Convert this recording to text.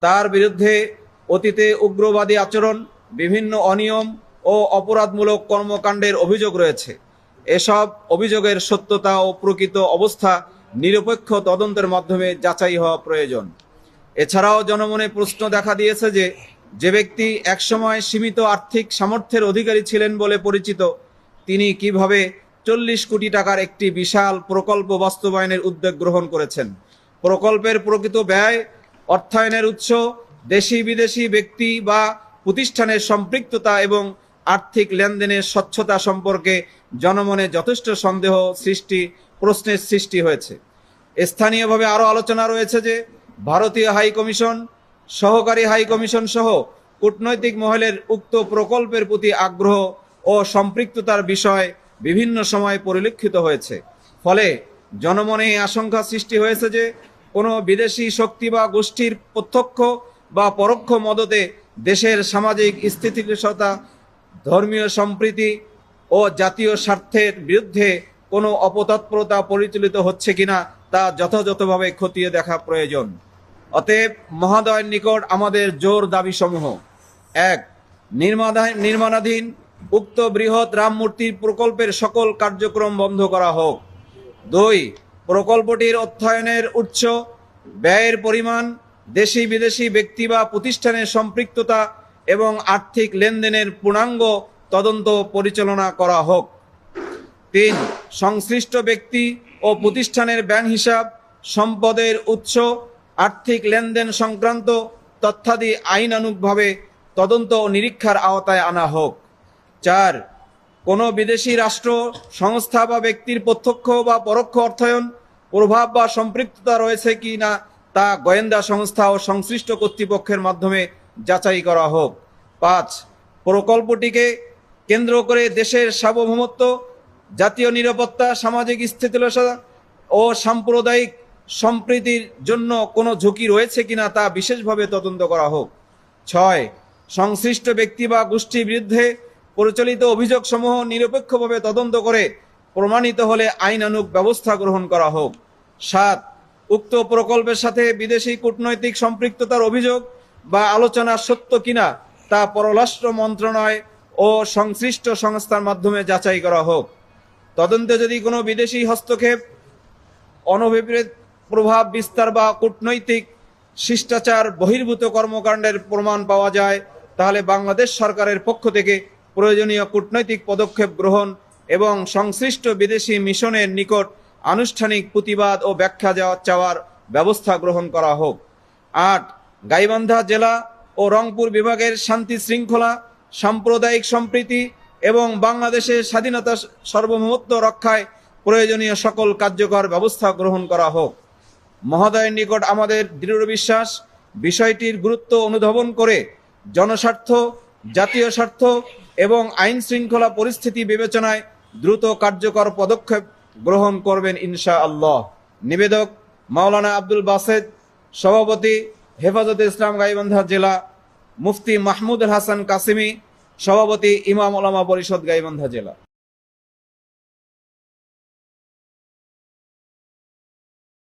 তার বিরুদ্ধে অতীতে উগ্রবাদী আচরণ, বিভিন্ন অনিয়ম ও অপরাধমূলক কর্মকাণ্ডের অভিযোগ রয়েছে। এসব অভিযোগের সত্যতা ও প্রকৃত অবস্থা নিরপেক্ষ তদন্তের মাধ্যমে যাচাই হওয়া প্রয়োজন। এছাড়াও জনমনে প্রশ্ন দেখা দিয়েছে যে যে ব্যক্তি একসময় সীমিত আর্থিক সামর্থ্যের অধিকারী ছিলেন বলে পরিচিত, তিনি কিভাবে 40 কোটি টাকার একটি বিশাল প্রকল্প বাস্তবায়নের উদ্যোগ গ্রহণ করেছেন। প্রকল্পের প্রকৃত ব্যয়, অর্থায়নের উৎস, দেশি বিদেশি ব্যক্তি বা প্রতিষ্ঠানের সম্পৃক্ততা এবং আর্থিক লেনদেনের স্বচ্ছতা সম্পর্কে জনমনে যথেষ্ট প্রশ্নের সৃষ্টি হয়েছে। স্থানীয়ভাবে আরও আলোচনা রয়েছে যে ভারতীয় হাই কমিশন, সহকারী হাই কমিশন সহ কূটনৈতিক মহলের উক্ত প্রকল্পের প্রতি আগ্রহ ও সম্পৃক্ততার বিষয় বিভিন্ন সময় পরিলক্ষিত হয়েছে। ফলে জনমনে আশঙ্কা সৃষ্টি হয়েছে যে কোনো বিদেশি শক্তি বা গোষ্ঠীর প্রত্যক্ষ বা পরোক্ষ মদতে দেশের সামাজিক স্থিতিশীলতা, ধর্মীয় সম্প্রীতি ও জাতীয় স্বার্থের বিরুদ্ধে কোনো অপতৎপরতা পরিচালিত হচ্ছে কিনা তা যথাযথভাবে খতিয়ে দেখা প্রয়োজন। অতএব মহোদয়ের নিকট আমাদের জোর দাবিসমূহ: ১. নির্মাণাধীন উক্ত বৃহৎ রাম মূর্তির প্রকল্পের সকল কার্যক্রম বন্ধ করা হোক। ২. প্রকল্পটির অর্থায়নের উৎস, ব্যয়ের পরিমাণ, দেশি বিদেশি ব্যক্তি বা প্রতিষ্ঠানের সম্পৃক্ততা এবং আর্থিক লেনদেনের পূর্ণাঙ্গ তদন্ত পরিচালনা করা হোক। ৩. সংশ্লিষ্ট ব্যক্তি ও প্রতিষ্ঠানের ব্যাংক হিসাব, সম্পদের উৎস, আর্থিক লেনদেন সংক্রান্ত তথ্যাদি আইনানুগভাবে তদন্ত ও নিরীক্ষার আওতায় আনা হোক। ৪. কোনো বিদেশি রাষ্ট্র, সংস্থা বা ব্যক্তির প্রত্যক্ষ বা পরোক্ষ অর্থায়ন, প্রভাব বা সম্পৃক্ততা রয়েছে কি না তা গোয়েন্দা সংস্থা ও সংশ্লিষ্ট কর্তৃপক্ষের মাধ্যমে যাচাই করা হোক। ৫. প্রকল্পটিকে কেন্দ্র করে দেশের সার্বভৌমত্ব, জাতীয় নিরাপত্তা, সামাজিক স্থিতিশীলতা ও সাম্প্রদায়িক সম্প্রীতির জন্য কোনো ঝুঁকি রয়েছে কিনা তা বিশেষভাবে তদন্ত করা হোক। ৬. সংশ্লিষ্ট ব্যক্তি বা গোষ্ঠীর বিরুদ্ধে পরিচালিত অভিযোগসমূহ নিরপেক্ষভাবে তদন্ত করে প্রমাণিত হলে আইনানুগ ব্যবস্থা গ্রহণ করা হোক। ৭. উক্ত প্রকল্পের সাথে বিদেশি কূটনৈতিক সম্পৃক্ততার অভিযোগ বা আলোচনা সত্য কিনা তা পররাষ্ট্র মন্ত্রণালয় ও সংশ্লিষ্ট সংস্থার মাধ্যমে যাচাই করা হোক। তদন্তে যদি কোনো বিদেশি হস্তক্ষেপ, অনভিপ্রেত প্রভাব বিস্তার বা কূটনৈতিক শিষ্টাচার বহির্ভূত কর্মকাণ্ডের প্রমাণ পাওয়া যায়, তাহলে বাংলাদেশ সরকারের পক্ষ থেকে প্রয়োজনীয় কূটনৈতিক পদক্ষেপ গ্রহণ এবং সংশ্লিষ্ট বিদেশি মিশনের নিকট আনুষ্ঠানিক প্রতিবাদ ও ব্যাখ্যা চাওয়ার ব্যবস্থা গ্রহণ করা হোক। ৮. গাইবান্ধা জেলা ও রংপুর বিভাগের শান্তি শৃঙ্খলা, সাম্প্রদায়িক সম্প্রীতি এবং বাংলাদেশের স্বাধীনতা সার্বভৌমত্ব রক্ষায় প্রয়োজনীয় সকল কার্যকর ব্যবস্থা গ্রহণ করা হোক। মহোদয়ের নিকট আমাদের দৃঢ় বিশ্বাস, বিষয়টির গুরুত্ব অনুধাবন করে জনস্বার্থ, জাতীয় স্বার্থ এবং আইন শৃঙ্খলা পরিস্থিতি বিবেচনায় দ্রুত কার্যকর পদক্ষেপ গ্রহণ করবেন ইনশাআল্লাহ। নিবেদক মাওলানা আব্দুল বাসেদ, সভাপতি হেফাজতে ইসলাম গাইবান্ধা জেলা। মুফতি মাহমুদুল হাসান কাসিমি, সভাপতি ইমাম ওলামা পরিষদ গাইবান্ধা জেলা।